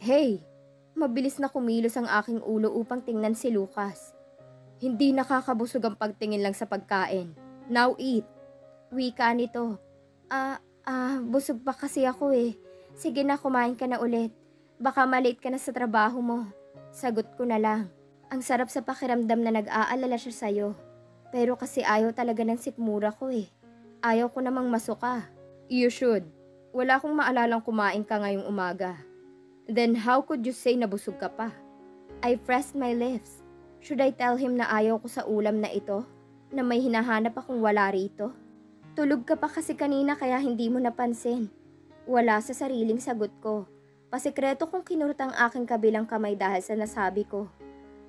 Hey, mabilis na kumilos ang aking ulo upang tingnan si Lucas. Hindi nakakabusog ang pagtingin lang sa pagkain. Now eat. Wika nito. Busog pa kasi ako eh. Sige na, kumain ka na ulit. Baka malate ka na sa trabaho mo. Sagot ko na lang. Ang sarap sa pakiramdam na nag-aalala siya sa'yo. Pero kasi ayaw talaga ng sikmura ko eh. Ayaw ko namang masuka. You should. Wala akong maalalang kumain ka ngayong umaga. Then how could you say na busog ka pa? I pressed my lips. Should I tell him na ayaw ko sa ulam na ito? Na may hinahanap akong wala rito? Tulog ka pa kasi kanina kaya hindi mo napansin. Wala sa sariling sagot ko. Pasikreto kong kinurot ang aking kabilang kamay dahil sa nasabi ko.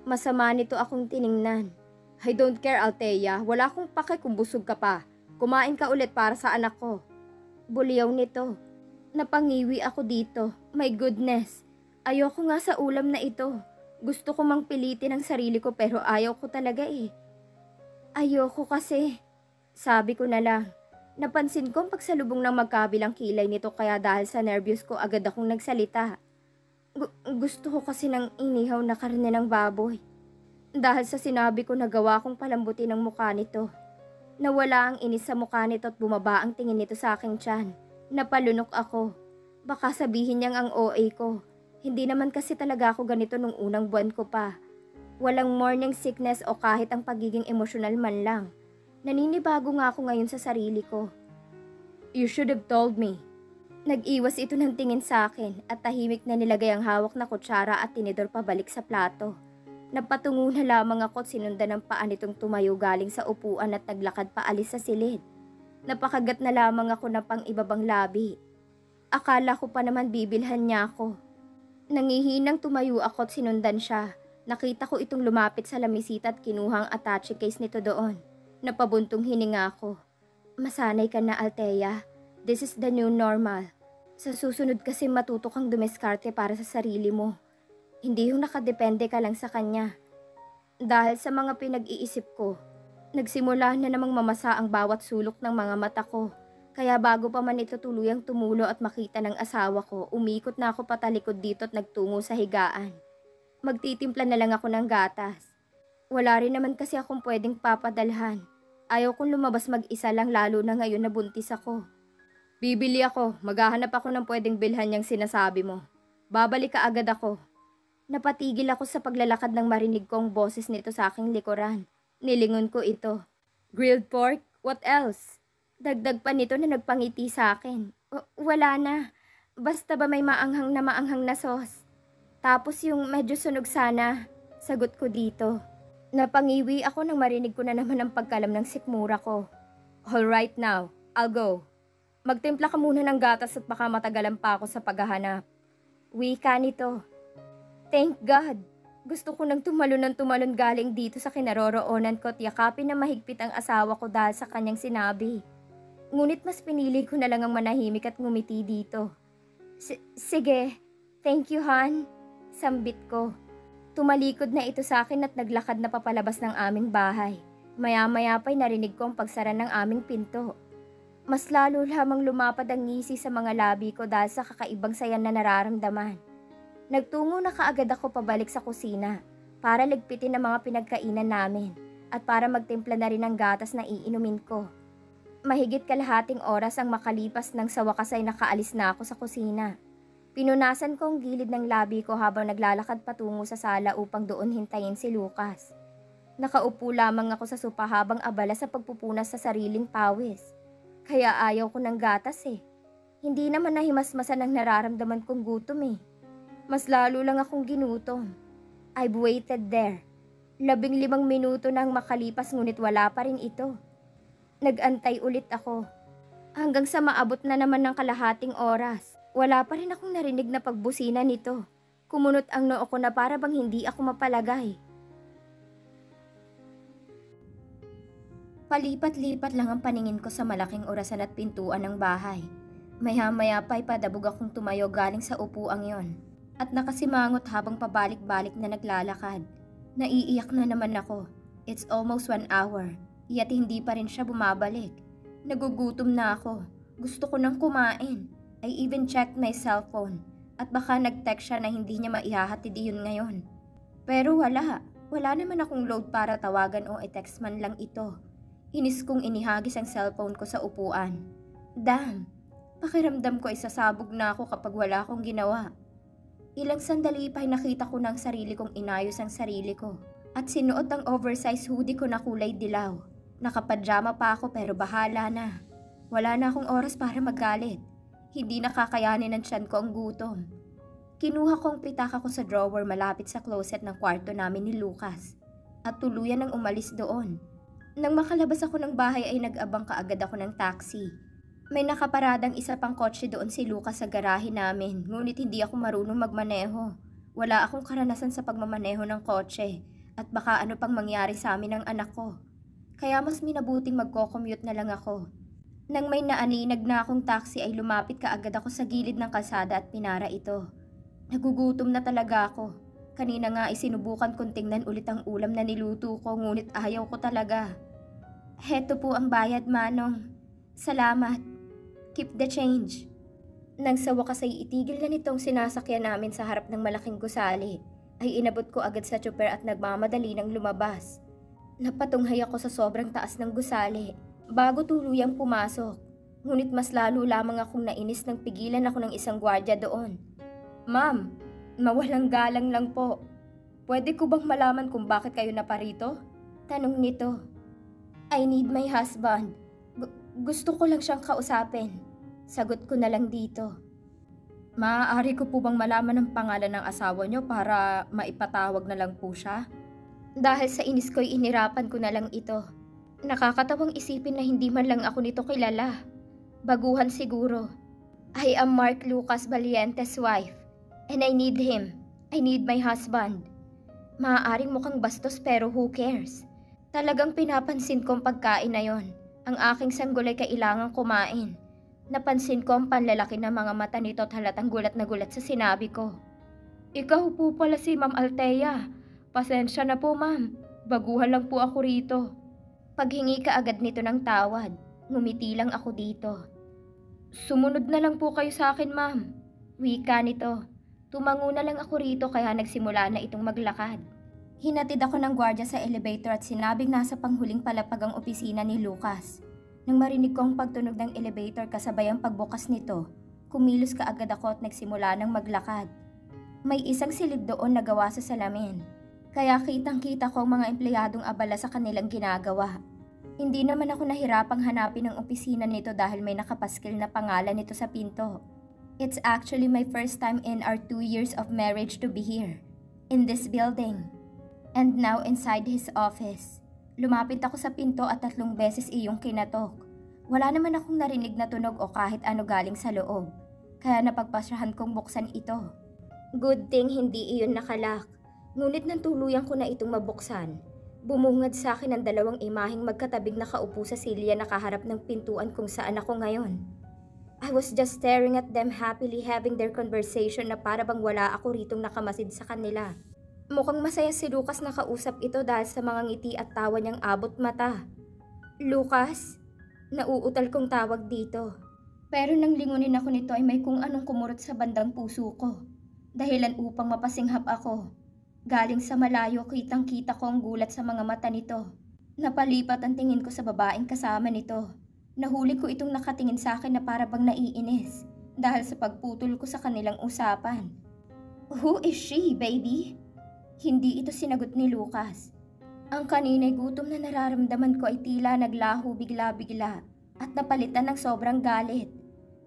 Masama nito akong tiningnan. I don't care, Althea. Wala akong pake kung busog ka pa. Kumain ka ulit para sa anak ko. Buliyaw nito. Napangiwi ako dito. My goodness. Ayoko nga sa ulam na ito. Gusto ko mang pilitin ang sarili ko pero ayaw ko talaga eh. Ayoko kasi. Sabi ko na lang. Napansin ko ang pagsalubong ng magkabilang kilay nito kaya dahil sa nervyos ko agad akong nagsalita. Gusto ko kasi ng inihaw na karne ng baboy. Dahil sa sinabi ko nagawa kong palambutin ang mukha nito. Nawala ang inis sa mukha nito at bumaba ang tingin nito sa aking tiyan. Napalunok ako. Baka sabihin niyang ang OA ko. Hindi naman kasi talaga ako ganito nung unang buwan ko pa. Walang morning sickness o kahit ang pagiging emosyonal man lang. Naninibago nga ako ngayon sa sarili ko. You should have told me. Nag-iwas ito ng tingin sa akin at tahimik na nilagay ang hawak na kutsara at tinidor pabalik sa plato. Napatungo na lamang ako at sinundan ng paa nitong tumayo galing sa upuan at naglakad paalis sa silid. Napakagat na lamang ako ng pang-ibabang labi. Akala ko pa naman bibilhan niya ako. Nangihinang tumayo ako at sinundan siya. Nakita ko itong lumapit sa lamisita at kinuhang attache case nito doon. Napabuntong hininga ako. Masanay ka na, Althea. This is the new normal. Sa susunod kasi matuto kang dumiskarte para sa sarili mo. Hindi yung nakadepende ka lang sa kanya. Dahil sa mga pinag-iisip ko, nagsimula na namang mamasa ang bawat sulok ng mga mata ko. Kaya bago pa man ito tuluyang tumulo at makita ng asawa ko, umikot na ako patalikod dito at nagtungo sa higaan. Magtitimpla na lang ako ng gatas. Wala rin naman kasi akong pwedeng papadalhan. Ayaw kong lumabas mag-isa lang lalo na ngayon na buntis ako. Bibili ako, maghahanap ako ng pwedeng bilhan niyang sinasabi mo. Babalik ka agad ako. Napatigil ako sa paglalakad ng marinig kong boses nito sa aking likuran. Nilingon ko ito. Grilled pork? What else? Dagdag pa nito na nagpangiti sa akin. Wala na. Basta ba may maanghang na sauce. Tapos yung medyo sunog sana. Sagot ko dito. Napangiwi ako nang marinig ko na naman ang pagkalam ng sikmura ko. All right now, I'll go. Magtimpla ka muna ng gatas at baka matagalan pa ako sa paghahanap. Wika nito. Thank God. Gusto ko nang tumalon galing dito sa kinaroroonan ko at yakapin na mahigpit ang asawa ko dahil sa kanyang sinabi. Ngunit mas pinili ko na lang ang manahimik at ngumiti dito. Sige, thank you, Han. Sambit ko. Tumalikod na ito sa akin at naglakad na papalabas ng aming bahay. Maya-maya pa'y narinig ko ang pagsara ng aming pinto. Mas lalo lamang lumapad ang ngisi sa mga labi ko dahil sa kakaibang saya na nararamdaman. Nagtungo na kaagad ako pabalik sa kusina para ligpitin ang mga pinagkainan namin at para magtimpla na rin ng gatas na iinumin ko. Mahigit kalahating oras ang makalipas nang sa wakas ay nakaalis na ako sa kusina. Pinunasan ko ang gilid ng labi ko habang naglalakad patungo sa sala upang doon hintayin si Lucas. Nakaupo lamang ako sa sopa habang abala sa pagpupunas sa sariling pawis. Kaya ayaw ko ng gatas eh. Hindi naman nahimasmasan ang nararamdaman kong gutom eh. Mas lalo lang akong ginutom. I've waited there. 15 minuto nang makalipas ngunit wala pa rin ito. Nag-antay ulit ako. Hanggang sa maabot na naman ng kalahating oras. Wala pa rin akong narinig na pagbusina nito. Kumunot ang noo ko na para bang hindi ako mapalagay. Palipat-lipat lang ang paningin ko sa malaking orasan at pintuan ng bahay. Maya-maya pa'y padabog akong tumayo galing sa upuang yon. At nakasimangot habang pabalik-balik na naglalakad. Naiiyak na naman ako. It's almost 1 hour. Yet hindi pa rin siya bumabalik. Nagugutom na ako. Gusto ko nang kumain. I even checked my cellphone. At baka nag-text siya na hindi niya maihahatid iyon ngayon. Pero wala naman akong load para tawagan o i-text man lang ito. Inis kong inihagis ang cellphone ko sa upuan. Damn, pakiramdam ko isasabog na ako kapag wala akong ginawa. Ilang sandali pa ay nakita ko ng sarili kong inayos ang sarili ko. At sinuot ang oversized hoodie ko na kulay dilaw. Nakapadyama pa ako pero bahala na. Wala na akong oras para magalit. Hindi nakakayanin ng tiyan ko ang gutom. Kinuha ko ang pitaka ko sa drawer malapit sa closet ng kwarto namin ni Lucas. At tuluyan ang umalis doon. Nang makalabas ako ng bahay ay nag-abang kaagad ako ng taxi. May nakaparadang isa pang kotse doon si Lucas sa garahe namin. Ngunit hindi ako marunong magmaneho. Wala akong karanasan sa pagmamaneho ng kotse. At baka ano pang mangyari sa amin ng anak ko. Kaya mas minabuting magko-commute na lang ako. Nang may naaninag na akong taxi ay lumapit kaagad ako sa gilid ng kalsada at pinara ito. Nagugutom na talaga ako. Kanina nga isinubukan kong tingnan ulit ang ulam na niluto ko ngunit ayaw ko talaga. Heto po ang bayad, Manong. Salamat. Keep the change. Nang sa wakas ay itigil na nitong sinasakyan namin sa harap ng malaking gusali, ay inabot ko agad sa tsuper at nagmamadali ng lumabas. Napatunghay ako sa sobrang taas ng gusali. Bago tuluyang pumasok, ngunit mas lalo lamang akong nainis nang pigilan ako ng isang gwardiya doon. Ma'am, mawalang galang lang po. Pwede ko bang malaman kung bakit kayo naparito? Tanong nito. I need my husband. Gusto ko lang siyang kausapin. Sagot ko na lang dito. Maaari ko po bang malaman ang pangalan ng asawa niyo para maipatawag na lang po siya? Dahil sa inis ko'y inirapan ko na lang ito. Nakakatawang isipin na hindi man lang ako nito kilala. Baguhan siguro. I am Mark Lucas Valiente's wife. And I need him. I need my husband. Maaaring mukhang bastos pero who cares? Talagang pinapansin ko ang pagkain na yon. Ang aking sanggol ay kailangang kumain. Napansin ko ang panlalaki ng mga mata nito at halatang gulat na gulat sa sinabi ko. Ikaw po pala si Ma'am Althea. Pasensya na po, ma'am. Baguhan lang po ako rito. Paghingi ka agad nito ng tawad, ngumiti lang ako dito. Sumunod na lang po kayo sa akin, ma'am. Wika nito. Tumango na lang ako rito kaya nagsimula na itong maglakad. Hinatid ako ng gwardiya sa elevator at sinabing nasa panghuling palapag ang opisina ni Lucas. Nang marinig ko ang pagtunog ng elevator kasabay ang pagbukas nito, kumilos kaagad ako at nagsimula ng maglakad. May isang silid doon na gawa sa salamin. Kaya kitang-kita ko ang mga empleyadong abala sa kanilang ginagawa. Hindi naman ako nahirapang hanapin ang opisina nito dahil may nakapaskil na pangalan nito sa pinto. It's actually my first time in our 2 years of marriage to be here, in this building. And now inside his office. Lumapit ako sa pinto at 3 beses iyong kinatok. Wala naman akong narinig na tunog o kahit ano galing sa loob. Kaya napagpasyahan kong buksan ito. Good thing hindi iyon nakalak. Ngunit nang tuluyan ko na itong mabuksan, bumungad sa akin ang 2 imaheng magkatabing nakaupo sa silya nakaharap ng pintuan kung saan ako ngayon. I was just staring at them happily having their conversation na para bang wala ako ritong nakamasid sa kanila. Mukhang masaya si Lucas na kausap ito dahil sa mga ngiti at tawa niyang abot mata. Lucas? Nauutal kong tawag dito. Pero nang lingunin ako nito ay may kung anong kumurot sa bandang puso ko. Dahilan upang mapasinghap ako. Galing sa malayo kitang-kita ko ang gulat sa mga mata nito. Napalipat ang tingin ko sa babaeng kasama nito. Nahuli ko itong nakatingin sa akin na para bang naiinis dahil sa pagputol ko sa kanilang usapan. Who is she, baby? Hindi ito sinagot ni Lucas. Ang kanina'y gutom na nararamdaman ko ay tila naglaho bigla-bigla at napalitan ng sobrang galit.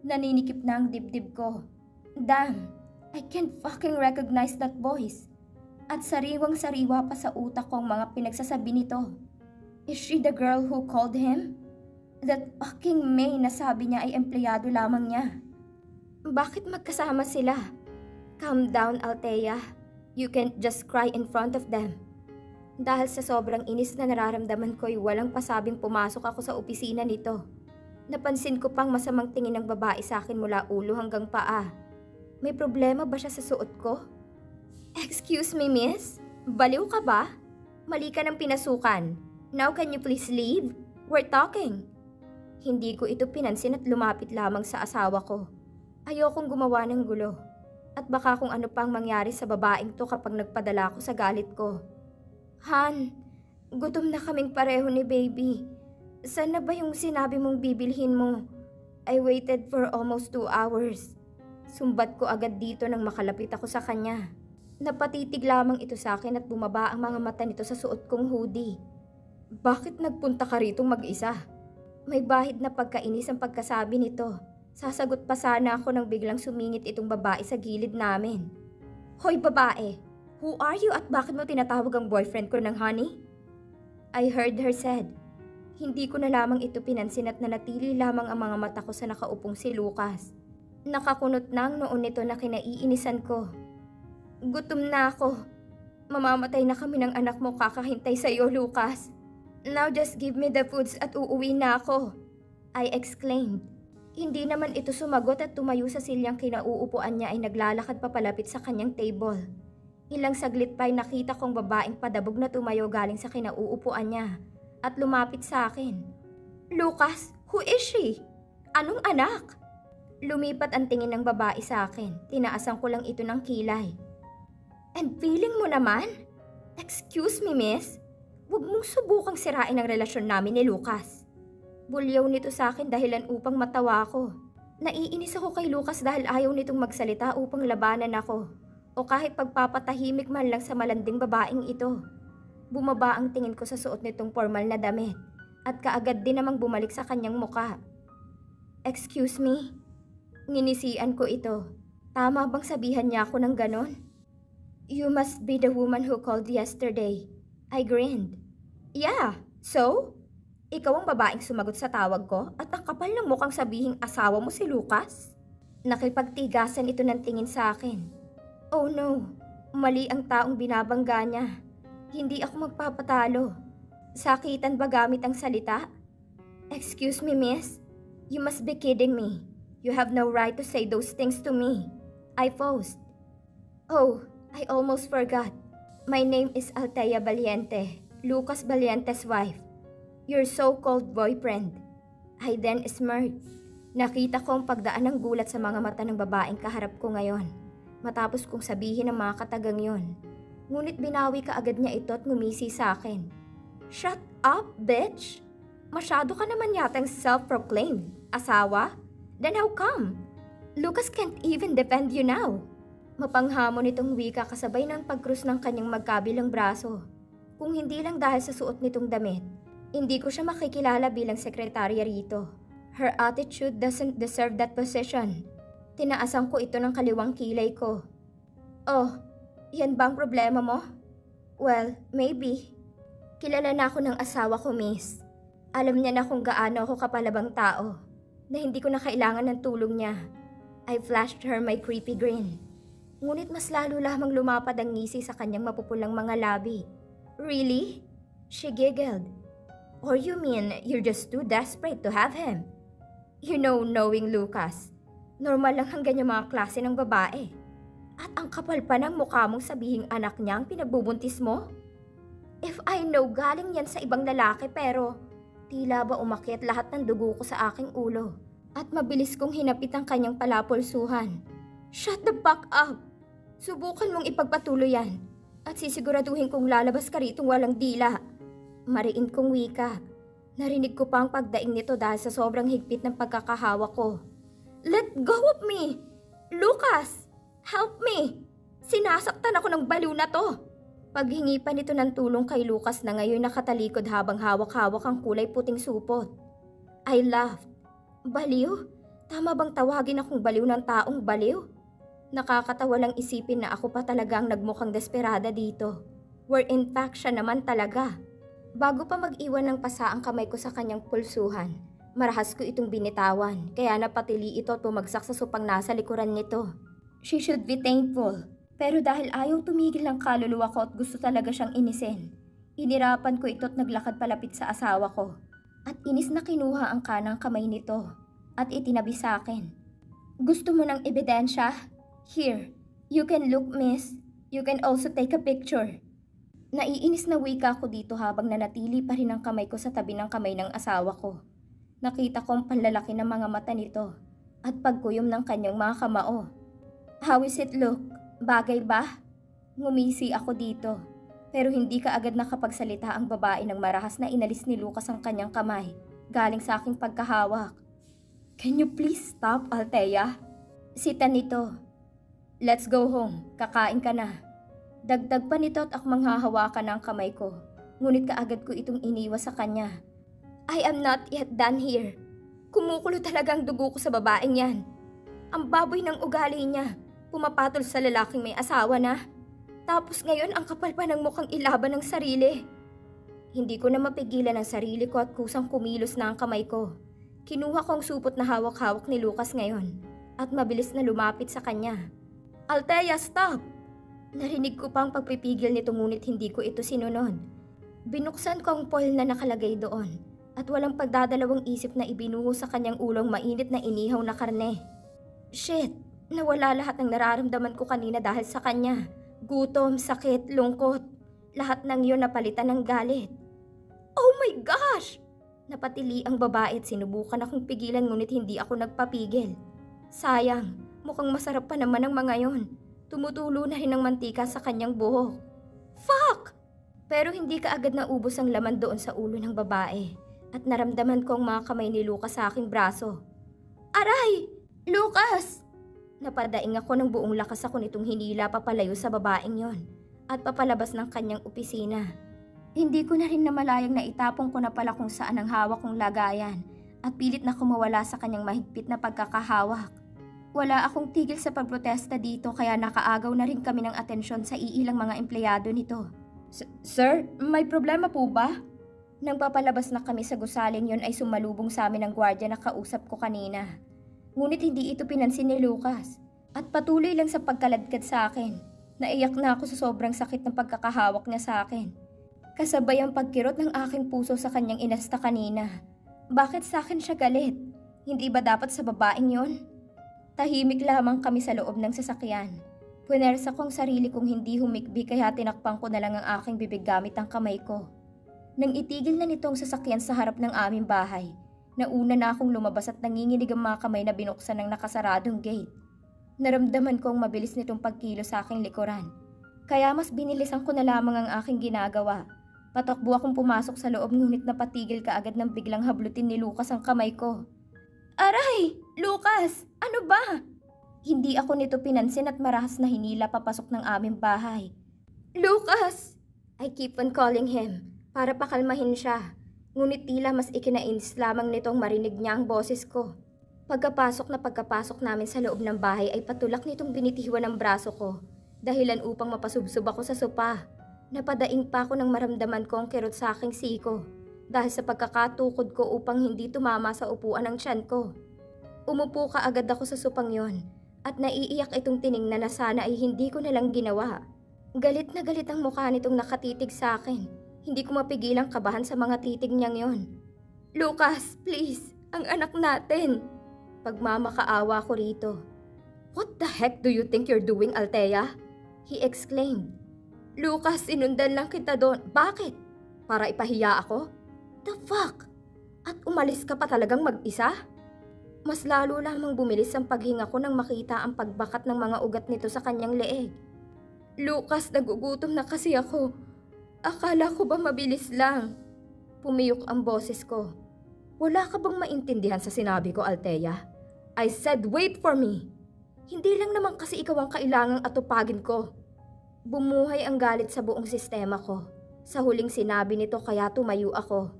Naninikip na ang dibdib ko. Damn, I can't fucking recognize that voice. At sariwang-sariwa pa sa utak ko ang mga pinagsasabi nito. Is she the girl who called him? That fucking May na sabi niya ay empleyado lamang niya. Bakit magkasama sila? Calm down, Althea. You can't just cry in front of them. Dahil sa sobrang inis na nararamdaman ko ay walang pasabing pumasok ako sa opisina nito. Napansin ko pang masamang tingin ng babae sa akin mula ulo hanggang paa. May problema ba siya sa suot ko? Excuse me, miss? Baliw ka ba? Mali ka ng pinasukan. Now can you please leave? We're talking. Hindi ko ito pinansin at lumapit lamang sa asawa ko. Ayokong gumawa ng gulo. At baka kung ano pang mangyari sa babaeng to kapag nagpadala ako sa galit ko. Han, gutom na kaming pareho ni baby. Saan na ba yung sinabi mong bibilhin mo? I waited for almost 2 hours. Sumbat ko agad dito nang makalapit ako sa kanya. Napatitig lamang ito sa akin at bumaba ang mga mata nito sa suot kong hoodie. Bakit nagpunta ka rito mag-isa? May bahid na pagkainis ang pagkasabi nito. Sasagot pa sana ako nang biglang sumingit itong babae sa gilid namin. Hoy babae, who are you at bakit mo tinatawag ang boyfriend ko ng honey? I heard her said. Hindi ko na lamang ito pinansin at nanatili lamang ang mga mata ko sa nakaupong si Lucas. Nakakunot na ang noon nito na kinaiinisan ko. Gutom na ako. Mamamatay na kami ng anak mo kakahintay sa iyo, Lucas. Now just give me the foods at uuwi na ako. I exclaimed. Hindi naman ito sumagot at tumayo sa silyang kinauupuan niya ay naglalakad papalapit sa kanyang table. Ilang saglit pa'y nakita kong babaeng padabog na tumayo galing sa kinauupuan niya at lumapit sa akin. Lucas, who is she? Anong anak? Lumipat ang tingin ng babae sa akin. Tinaasan ko lang ito ng kilay. And feeling mo naman? Excuse me, miss? Huwag mong subukang sirain ang relasyon namin ni Lucas. Bulyaw nito sa akin dahilan upang matawa ako. Naiinis ako kay Lucas dahil ayaw nitong magsalita upang labanan ako. O kahit pagpapatahimik man lang sa malanding babaeng ito. Bumaba ang tingin ko sa suot nitong formal na damit. At kaagad din namang bumalik sa kanyang muka. Excuse me? Nginisian ko ito. Tama bang sabihan niya ako ng ganon? You must be the woman who called yesterday. I grinned. Yeah, so? Ikaw ang babaeng sumagot sa tawag ko at ang kapal ng mukhang sabihing asawa mo si Lucas? Nakipagtigasan ito ng tingin sa akin. Oh no, mali ang taong binabangga niya. Hindi ako magpapatalo. Sakitan ba gamit ang salita? Excuse me, miss. You must be kidding me. You have no right to say those things to me. I paused. Oh, I almost forgot. My name is Althea Valiente, Lucas Valiente's wife. Your so-called boyfriend. I then smirked. Nakita ko ang pagdaan ng gulat sa mga mata ng babaeng kaharap ko ngayon. Matapos kong sabihin ang mga katagang yon. Ngunit binawi kaagad niya ito at ngumisi sa akin. Shut up, bitch! Masyado ka naman yatang self-proclaimed. Asawa? Then how come? Lucas can't even defend you now. Mapanghamon itong wika kasabay ng pagkrus ng kanyang magkabilang braso. Kung hindi lang dahil sa suot nitong damit, hindi ko siya makikilala bilang sekretarya rito. Her attitude doesn't deserve that position. Tinaasan ko ito ng kaliwang kilay ko. Oh, yan ba ang problema mo? Well, maybe. Kilala na ako ng asawa ko, miss. Alam niya na kung gaano ako kapalabang tao, na hindi ko na kailangan ng tulong niya. I flashed her my creepy grin. Ngunit mas lalo lamang lumapad ang ngisi sa kanyang mapupulang mga labi. Really? She giggled. Or you mean you're just too desperate to have him? You know, knowing Lucas, normal lang ang ganyan mga klase ng babae. At ang kapal pa ng mukha mong sabihing anak niya ang pinagbubuntis mo? If I know galing yan sa ibang lalaki pero tila ba umakyat lahat ng dugo ko sa aking ulo at mabilis kong hinapit ang kanyang palapulsuhan. Shut the fuck up! Subukan mong ipagpatuloy yan at sisiguraduhin kong lalabas ka ritong walang dila. Mariin kong wika. Narinig ko pa ang pagdaing nito dahil sa sobrang higpit ng pagkakahawa ko. Let go of me! Lucas! Help me! Sinasaktan ako ng baliw na to! Paghingi pa nito ng tulong kay Lucas na ngayon nakatalikod habang hawak-hawak ang kulay puting supot. I laughed. Baliw? Tama bang tawagin akong baliw ng taong baliw? Nakakatawa lang isipin na ako pa talagang nagmukhang desperada dito. Where in fact siya naman talaga. Bago pa mag-iwan ng pasa ang kamay ko sa kanyang pulsuhan, marahas ko itong binitawan kaya napatili ito at bumagsak sa supang nasa likuran nito. She should be thankful. Pero dahil ayaw tumigil ng kaluluwa ko at gusto talaga siyang inisin, inirapan ko ito at naglakad palapit sa asawa ko. At inis na kinuha ang kanang kamay nito at itinabi sa akin. Gusto mo ng ebidensya? Here, you can look, miss. You can also take a picture. Naiinis na wika ko dito habang nanatili pa rin ang kamay ko sa tabi ng kamay ng asawa ko. Nakita ko ang panlalaki ng mga mata nito at pagkuyom ng kanyang mga kamao. How is it look? Bagay ba? Ngumisi ako dito. Pero hindi ka agad nakapagsalita ang babae ng marahas na inalis ni Lucas ang kanyang kamay galing sa aking pagkahawak. Can you please stop, Althea? Sita nito. Let's go home. Kakain ka na. Dagdag pa nito at ako manghahawakan ng kamay ko. Ngunit kaagad ko itong iniwas sa kanya. I am not yet done here. Kumukulo talaga ang dugo ko sa babaeng yan. Ang baboy ng ugali niya. Pumapatol sa lalaking may asawa na. Tapos ngayon ang kapal pa ng mukhang ilaban ng sarili. Hindi ko na mapigilan ang sarili ko at kusang kumilos na ang kamay ko. Kinuha ko ang supot na hawak-hawak ni Lucas ngayon at mabilis na lumapit sa kanya. Althea, stop! Narinig ko pa ang pagpipigil nito ngunit hindi ko ito sinunod. Binuksan ko ang foil na nakalagay doon at walang pagdadalawang isip na ibinuho sa kanyang ulong mainit na inihaw na karne. Shit! Nawala lahat ng nararamdaman ko kanina dahil sa kanya. Gutom, sakit, lungkot. Lahat ng iyon napalitan ng galit. Oh my gosh! Napatili ang babae at sinubukan akong pigilan ngunit hindi ako nagpapigil. Sayang, mukhang masarap pa naman ang mga yon. Tumutulo na rin ang mantika sa kanyang buhok. Fuck! Pero hindi kaagad naubos ang laman doon sa ulo ng babae at naramdaman ko ang mga kamay ni Lucas sa aking braso. Aray! Lucas! Napadaing ako ng buong lakas ako nitong hinila papalayo sa babaeng yon at papalabas ng kanyang opisina. Hindi ko na rin namalayang na itapong ko na pala kung saan ang hawak kong lagayan at pilit na kumawala sa kanyang mahigpit na pagkakahawak. Wala akong tigil sa pagprotesta dito kaya nakaagaw na rin kami ng atensyon sa iilang mga empleyado nito. Sir, may problema po ba? Nang papalabas na kami sa gusaling yon ay sumalubong sa amin ang gwardiya na kausap ko kanina. Ngunit hindi ito pinansin ni Lucas at patuloy lang sa pagkaladkad sa akin. Naiyak na ako sa sobrang sakit ng pagkakahawak niya sa akin. Kasabay ang pagkirot ng aking puso sa kanyang inasta kanina. Bakit sa akin siya galit? Hindi ba dapat sa babaeng yon? Tahimik lamang kami sa loob ng sasakyan. Punersa ko ang sarili kong hindi humikbi kaya tinakpan ko na lang ang aking bibig gamit ang kamay ko. Nang itigil na nitong sasakyan sa harap ng aming bahay, nauna na akong lumabas at nanginginig ang mga kamay na binuksan ng nakasaradong gate. Naramdaman kong mabilis nitong pagkilo sa aking likuran. Kaya mas binilisan ko na lamang ang aking ginagawa. Patakbo akong pumasok sa loob ngunit napatigil kaagad ng biglang hablutin ni Lucas ang kamay ko. Aray! Lucas! Ano ba? Hindi ako nito pinansin at marahas na hinila papasok ng aming bahay. Lucas! I keep on calling him para pakalmahin siya. Ngunit tila mas ikinainis lamang nitong marinig niya ang boses ko. Pagkapasok namin sa loob ng bahay ay patulak nitong binitiwan ng braso ko. Dahilan upang mapasubsob ako sa sopa. Napadaing pa ako nang maramdaman ko ang kirot sa aking siko. Dahil sa pagkakatukod ko upang hindi tumama sa upuan ng tiyan ko. Umupo ka agad ako sa supang yon. At naiiyak itong tiningnan na sana ay hindi ko nalang ginawa. Galit na galit ang mukha nitong nakatitig sa akin. Hindi ko mapigilang kabahan sa mga titig niyang yon. Lucas, please, ang anak natin. Pagmamakaawa ko rito. What the heck do you think you're doing, Althea? He exclaimed. Lucas, sinundan lang kita doon. Bakit? Para ipahiya ako? The fuck? At umalis ka pa talagang mag-isa? Mas lalo lamang bumilis ang paghinga ko nang makita ang pagbakat ng mga ugat nito sa kanyang leeg. Lucas, nagugutom na kasi ako. Akala ko ba mabilis lang? Pumiyok ang boses ko. Wala ka bang maintindihan sa sinabi ko, Althea? I said wait for me. Hindi lang naman kasi ikaw ang kailangang atupagin ko. Bumuhay ang galit sa buong sistema ko. Sa huling sinabi nito kaya tumayo ako.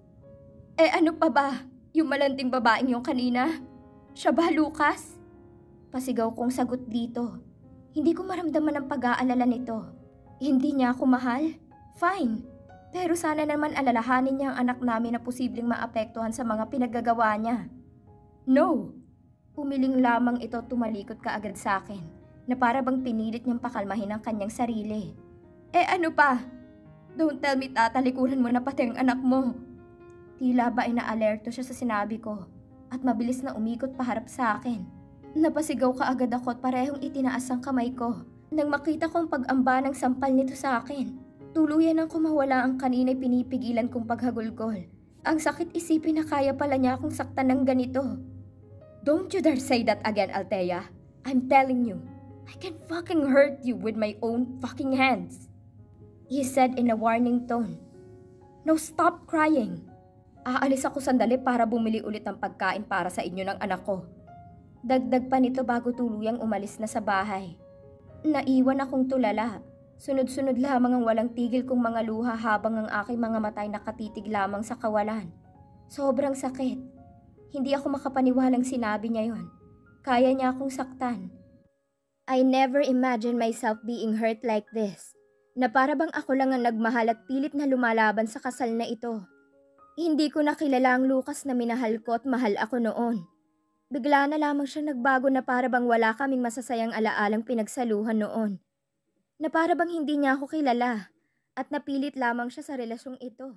Eh ano pa ba? Yung malanding babaeng yung kanina? Siya ba, Lucas? Pasigaw kong sagot dito. Hindi ko maramdaman ang pag-aalala nito. Hindi niya ako mahal? Fine. Pero sana naman alalahanin niya ang anak namin na posibleng maapektuhan sa mga pinaggagawa niya. No. Umiling lamang ito tumalikod kaagad sa akin na para bang pinilit niyang pakalmahin ang kanyang sarili. Eh ano pa? Don't tell me tatalikuran mo na pati ang anak mo. Tila ba ay naalerto siya sa sinabi ko at mabilis na umikot paharap sa akin. Napasigaw kaagad ako at parehong itinaas ang kamay ko nang makita kong pag-amba ng sampal nito sa akin. Tuluyan ang kumawala ang kanina'y pinipigilan kong paghagulgol. Ang sakit isipin na kaya pala niya akong saktan ng ganito. Don't you dare say that again, Althea. I'm telling you, I can fucking hurt you with my own fucking hands, he said in a warning tone. No, stop crying. Aalis ako sandali para bumili ulit ng pagkain para sa inyo ng anak ko. Dagdag pa nito bago tuluyang umalis na sa bahay. Naiwan akong tulala. Sunod-sunod lamang ang walang tigil kong mga luha habang ang aking mga matay nakatitig lamang sa kawalan. Sobrang sakit. Hindi ako makapaniwalang sinabi niya yon. Kaya niya akong saktan. I never imagined myself being hurt like this. Na para bang ako lang ang nagmahal at pilit na lumalaban sa kasal na ito. Hindi ko nakilala ang Lucas na minahal ko at mahal ako noon. Bigla na lamang siyang nagbago na para bang wala kaming masasayang alaalang pinagsaluhan noon. Na para bang hindi niya ako kilala at napilit lamang siya sa relasyong ito.